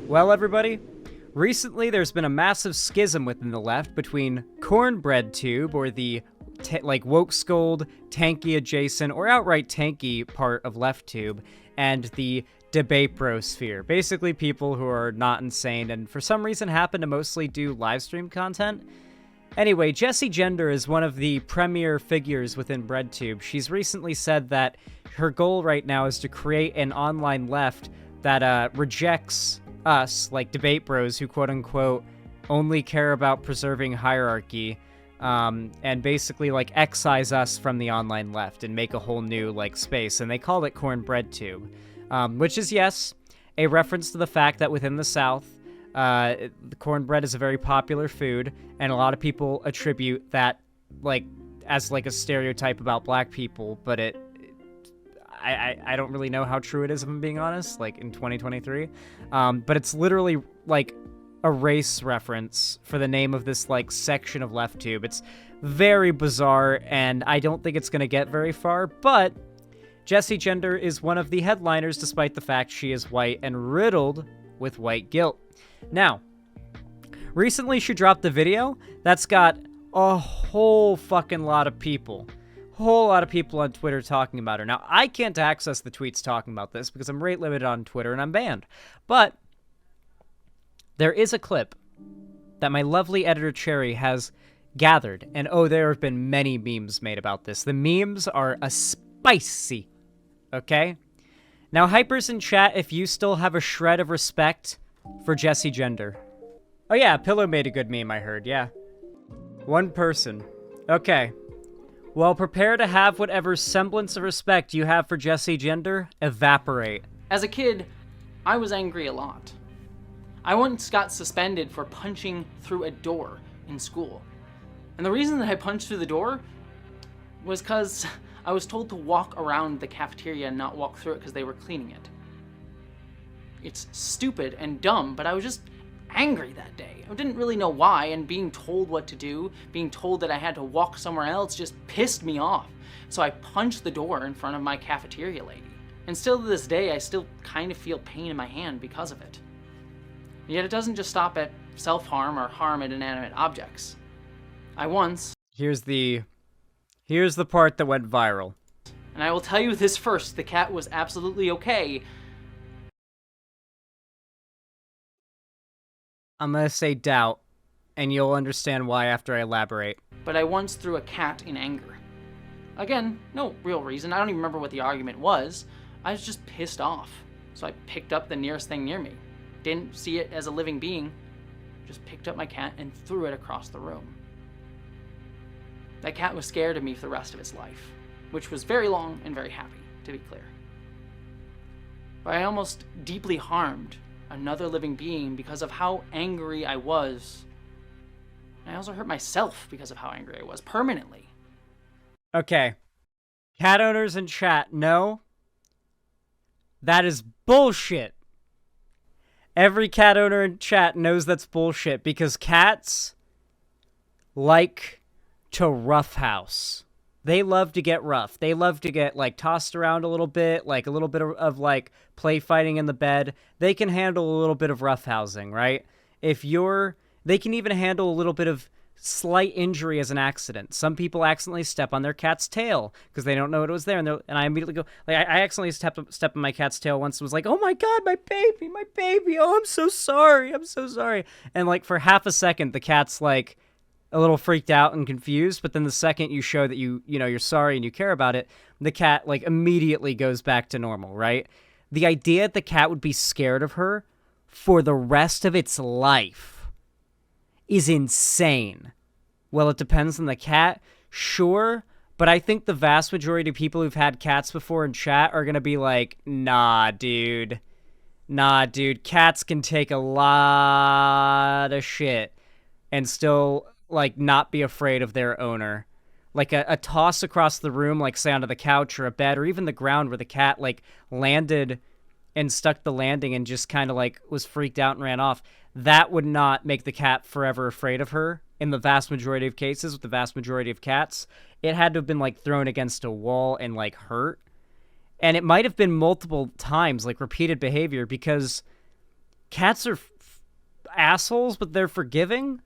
Well, everybody, recently there's been a massive schism within the left between Cornbread Tube, or the woke scold, tanky adjacent, or outright tanky part of left tube, and the debate brosphere. Basically people who are not insane and for some reason happen to mostly do live stream content. Anyway, Jessie Gender is one of the premier figures within BreadTube. She's recently said that her goal right now is to create an online left that rejects us, like debate bros who quote-unquote only care about preserving hierarchy, and basically like excise us from the online left and make a whole new like space. And they call it Cornbread Tube, which is, yes, a reference to the fact that within the South, the cornbread is a very popular food, and a lot of people attribute that as a stereotype about black people, but I don't really know how true it is, if I'm being honest, in 2023. But it's literally a race reference for the name of this section of left tube. It's very bizarre, and I don't think it's going to get very far, but Jessie Gender is one of the headliners despite the fact she is white and riddled with white guilt. Now, recently she dropped a video that's got a whole fucking lot of people on Twitter talking about her. Now, I can't access the tweets talking about this because I'm rate limited on Twitter and I'm banned. But there is a clip that my lovely editor Cherry has gathered, and there have been many memes made about this. The memes are spicy, okay? Now, hypers in chat, if you still have a shred of respect for Jessie Gender. Oh yeah, Pillow made a good meme, I heard, yeah. One person. Okay. Well, prepare to have whatever semblance of respect you have for Jessie Gender evaporate. As a kid, I was angry a lot. I once got suspended for punching through a door in school. And the reason that I punched through the door was because I was told to walk around the cafeteria and not walk through it because they were cleaning it. It's stupid and dumb, but I was just angry that day. I didn't really know why, and being told what to do, being told that I had to walk somewhere else just pissed me off. So I punched the door in front of my cafeteria lady. And still to this day, I still kind of feel pain in my hand because of it. Yet it doesn't just stop at self-harm or harm at inanimate objects. Here's the part that went viral. And I will tell you this first, the cat was absolutely okay. I'm gonna say doubt, and you'll understand why after I elaborate. But I once threw a cat in anger. Again, no real reason. I don't even remember what the argument was. I was just pissed off. So I picked up the nearest thing near me. Didn't see it as a living being. Just picked up my cat and threw it across the room. That cat was scared of me for the rest of its life, which was very long and very happy, to be clear. But I almost deeply harmed another living being because of how angry I was. I also hurt myself because of how angry I was, permanently. Okay. Cat owners in chat, no. That is bullshit. Every cat owner in chat knows that's bullshit because cats like to roughhouse. They love to get rough. They love to get, tossed around a little bit of play fighting in the bed. They can handle a little bit of roughhousing, right? They can even handle a little bit of slight injury as an accident. Some people accidentally step on their cat's tail because they don't know it was there, and I immediately go, I accidentally stepped on my cat's tail once and was like, oh my god, my baby, oh, I'm so sorry. And, for half a second, the cat's, a little freaked out and confused, but then the second you show that you're sorry and you care about it, the cat immediately goes back to normal, right? The idea that the cat would be scared of her for the rest of its life is insane. Well, it depends on the cat, sure, but I think the vast majority of people who've had cats before in chat are gonna be like, nah, dude, cats can take a lot of shit and still not be afraid of their owner. A toss across the room, say onto the couch or a bed or even the ground where the cat landed and stuck the landing and just kind of was freaked out and ran off, that would not make the cat forever afraid of her. In the vast majority of cases with the vast majority of cats, it had to have been thrown against a wall and hurt. And it might have been multiple times, repeated behavior, because cats are assholes, but they're forgiving.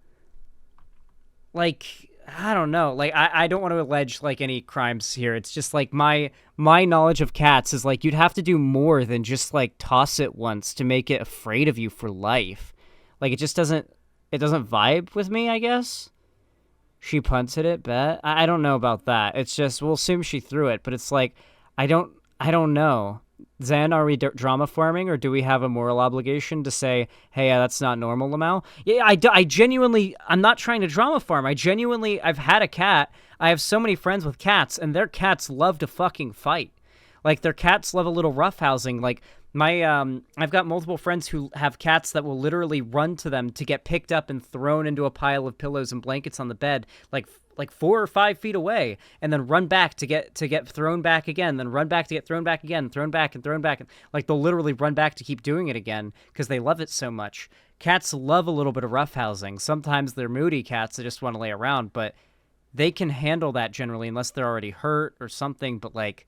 Like, I don't know. Like, I don't want to allege like any crimes here. It's just like my knowledge of cats is like you'd have to do more than just like toss it once to make it afraid of you for life. Like, it doesn't vibe with me, I guess. She punted it, bet. I don't know about that. It's just we'll assume she threw it, but it's like I don't I don't know. Zen, are we drama farming, or do we have a moral obligation to say, hey, that's not normal, Lamau? Yeah, I genuinely, I'm not trying to drama farm. I've had a cat. I have so many friends with cats, and their cats love to fucking fight. Like, their cats love a little roughhousing. Like, I've got multiple friends who have cats that will literally run to them to get picked up and thrown into a pile of pillows and blankets on the bed, like 4 or 5 feet away, and then run back to get thrown back again, then run back to get thrown back again, thrown back and thrown back. Like, they'll literally run back to keep doing it again because they love it so much. Cats love a little bit of roughhousing. Sometimes they're moody cats that just want to lay around, but they can handle that generally unless they're already hurt or something. But like,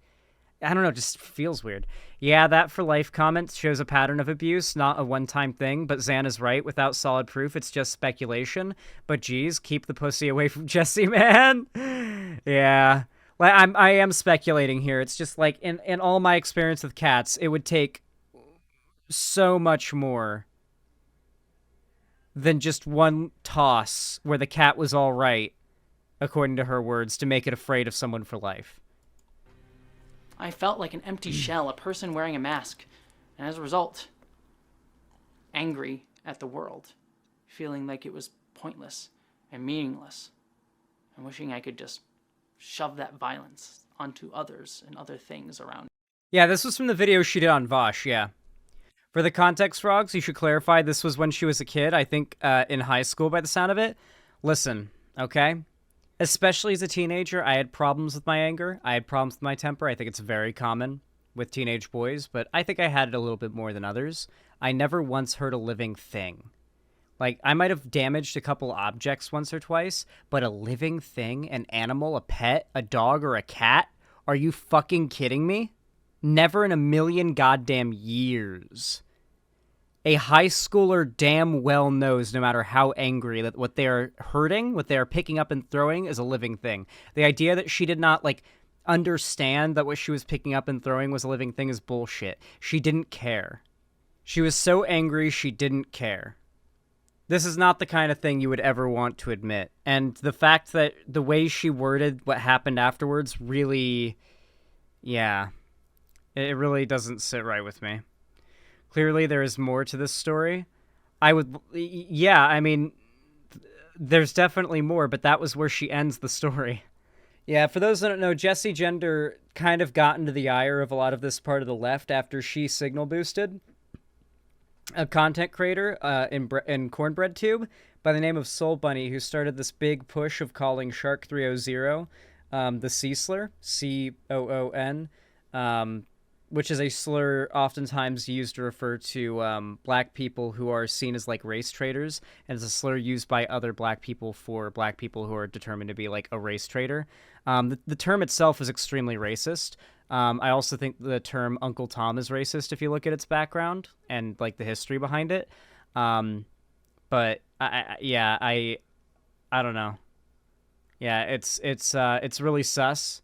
I don't know, just feels weird. Yeah, that for life comment shows a pattern of abuse, not a one-time thing, but Zan is right. Without solid proof, it's just speculation. But geez, keep the pussy away from Jessie, man. Yeah. Like, I am speculating here. It's just like, in all my experience with cats, it would take so much more than just one toss where the cat was all right, according to her words, to make it afraid of someone for life. I felt like an empty shell, a person wearing a mask, and as a result, angry at the world, feeling like it was pointless and meaningless, and wishing I could just shove that violence onto others and other things around. Yeah, this was from the video she did on Vosh, yeah. For the context, Frogs, you should clarify this was when she was a kid, I think in high school by the sound of it. Listen, okay? Especially as a teenager, I had problems with my anger. I had problems with my temper. I think it's very common with teenage boys, but I think I had it a little bit more than others. I never once hurt a living thing. Like, I might have damaged a couple objects once or twice, but a living thing, an animal, a pet, a dog, or a cat? Are you fucking kidding me? Never in a million goddamn years. A high schooler damn well knows, no matter how angry, that what they are hurting, what they are picking up and throwing, is a living thing. The idea that she did not, like, understand that what she was picking up and throwing was a living thing is bullshit. She didn't care. She was so angry, she didn't care. This is not the kind of thing you would ever want to admit. And the fact that the way she worded what happened afterwards really, yeah, it really doesn't sit right with me. Clearly, there is more to this story. Yeah, I mean, there's definitely more, but that was where she ends the story. Yeah, for those that don't know, Jessie Gender kind of got into the ire of a lot of this part of the left after she signal boosted a content creator in Cornbread Tube by the name of Soul Bunny, who started this big push of calling Shark 300 the C slur, COON, which is a slur oftentimes used to refer to black people who are seen as like race traitors, and it's a slur used by other black people for black people who are determined to be like a race traitor. The term itself is extremely racist. I also think the term Uncle Tom is racist if you look at its background and like the history behind it. But I don't know. Yeah, it's really sus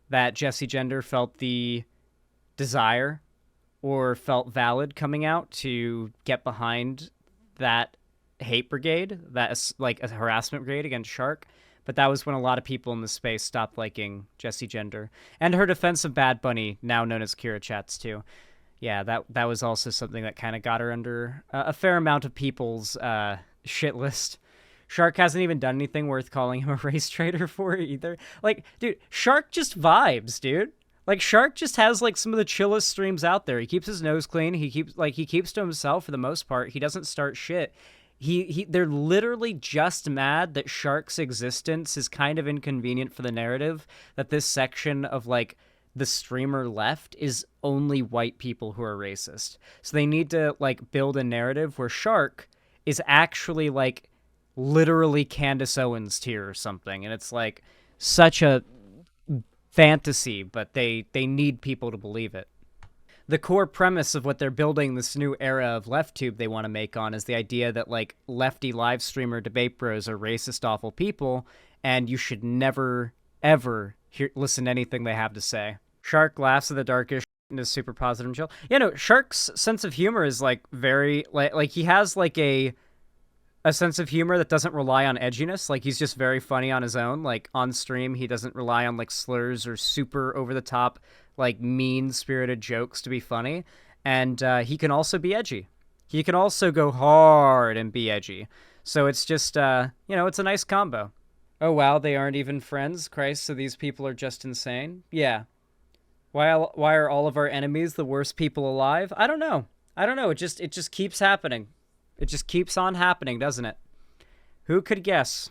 that Jessie Gender felt the desire or felt valid coming out to get behind that hate brigade, that is like a harassment brigade against Shark. But that was when a lot of people in the space stopped liking Jessie Gender. And her defense of Bad Bunny, now known as Kira Chats, too. Yeah, that was also something that kind of got her under a fair amount of people's shit list. Shark hasn't even done anything worth calling him a race traitor for either. Like, dude, Shark just vibes, dude. Like, Shark just has, like, some of the chillest streams out there. He keeps his nose clean. He keeps to himself for the most part. He doesn't start shit. They're literally just mad that Shark's existence is kind of inconvenient for the narrative, that this section of, like, the streamer left is only white people who are racist. So they need to, like, build a narrative where Shark is actually, like, literally Candace Owens tier or something. And it's, like, such a fantasy, but they need people to believe it. the core premise of what they're building this new era of LeftTube they want to make on is the idea that like lefty live streamer debate bros are racist, awful people, and you should never, ever listen to anything they have to say. Shark laughs at the darkest and is super positive and chill. Yeah, no, Shark's sense of humor is like very like he has like a sense of humor that doesn't rely on edginess. Like he's just very funny on his own. Like on stream, he doesn't rely on like slurs or super over the top, like mean spirited jokes to be funny. And he can also be edgy. He can also go hard and be edgy. So it's just, it's a nice combo. Oh, wow, they aren't even friends? Christ, so these people are just insane? Yeah. Why are all of our enemies the worst people alive? I don't know. It just keeps happening. It just keeps on happening, doesn't it? Who could guess?